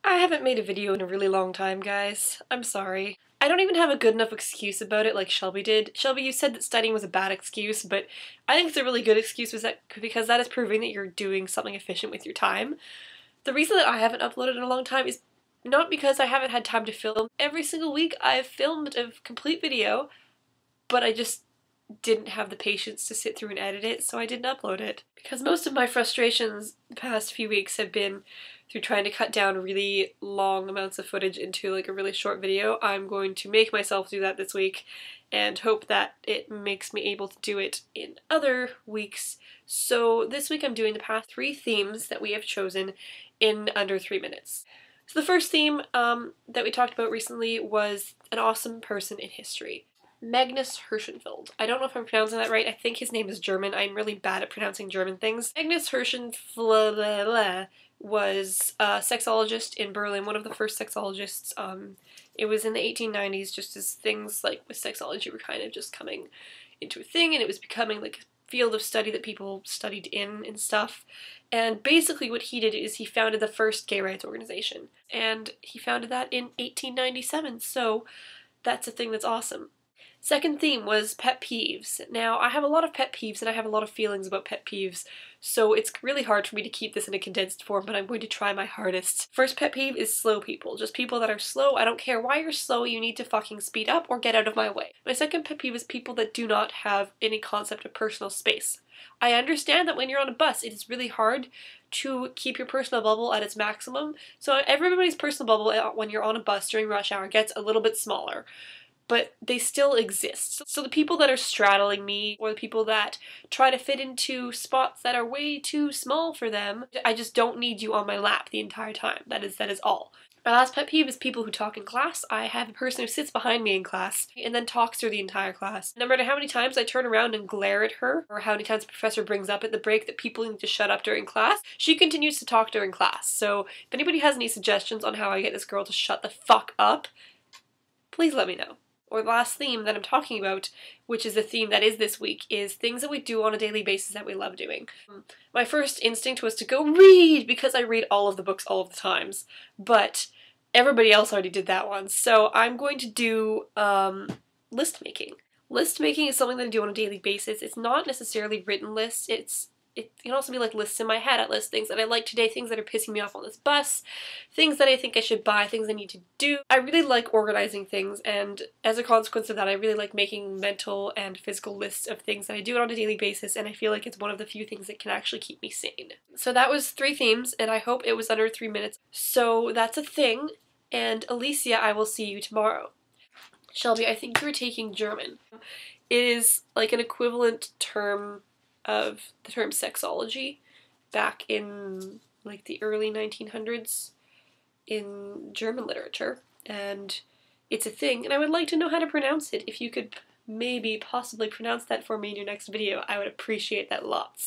I haven't made a video in a really long time, guys. I'm sorry. I don't even have a good enough excuse about it like Shelby did. Shelby, you said that studying was a bad excuse, but I think it's a really good excuse because that is proving that you're doing something efficient with your time. The reason that I haven't uploaded in a long time is not because I haven't had time to film. Every single week I've filmed a complete video, but I just didn't have the patience to sit through and edit it, so I didn't upload it. Because most of my frustrations the past few weeks have been through trying to cut down really long amounts of footage into like a really short video. I'm going to make myself do that this week and hope that it makes me able to do it in other weeks. So this week I'm doing the past 3 themes that we have chosen in under 3 minutes. So the first theme that we talked about recently was an awesome person in history. Magnus Hirschenfeld. I don't know if I'm pronouncing that right. I think his name is German. I'm really bad at pronouncing German things. Magnus Hirschenfeld was a sexologist in Berlin, one of the first sexologists. It was in the 1890s, just as things like with sexology were kind of just coming into a thing, and it was becoming like a field of study that people studied in and stuff. And basically what he did is he founded the first gay rights organization. And he founded that in 1897, so that's a thing that's awesome. Second theme was pet peeves. Now, I have a lot of pet peeves and I have a lot of feelings about pet peeves, so it's really hard for me to keep this in a condensed form, but I'm going to try my hardest. First pet peeve is slow people. Just people that are slow. I don't care why you're slow, you need to fucking speed up or get out of my way. My second pet peeve is people that do not have any concept of personal space. I understand that when you're on a bus, it is really hard to keep your personal bubble at its maximum, so everybody's personal bubble when you're on a bus during rush hour gets a little bit smaller. But they still exist. So the people that are straddling me, or the people that try to fit into spots that are way too small for them, I just don't need you on my lap the entire time. That is all. My last pet peeve is people who talk in class. I have a person who sits behind me in class and then talks through the entire class. No matter how many times I turn around and glare at her, or how many times the professor brings up at the break that people need to shut up during class, she continues to talk during class. So if anybody has any suggestions on how I get this girl to shut the fuck up, please let me know. Or the last theme that I'm talking about, which is the theme that is this week, is things that we do on a daily basis that we love doing. My first instinct was to go read, because I read all of the books all of the times, but everybody else already did that one, so I'm going to do list making. List making is something that I do on a daily basis. It's not necessarily written lists, it can also be like lists in my head. I list things that I like today, things that are pissing me off on this bus, things that I think I should buy, things I need to do. I really like organizing things, and as a consequence of that, I really like making mental and physical lists of things that I do on a daily basis, and I feel like it's one of the few things that can actually keep me sane. So that was 3 themes, and I hope it was under 3 minutes. So that's a thing, and Alicia, I will see you tomorrow. Shelby, I think you were taking German. It is like an equivalent term of the term sexology back in like the early 1900s in German literature, and it's a thing, and I would like to know how to pronounce it. If you could maybe possibly pronounce that for me in your next video, I would appreciate that lots.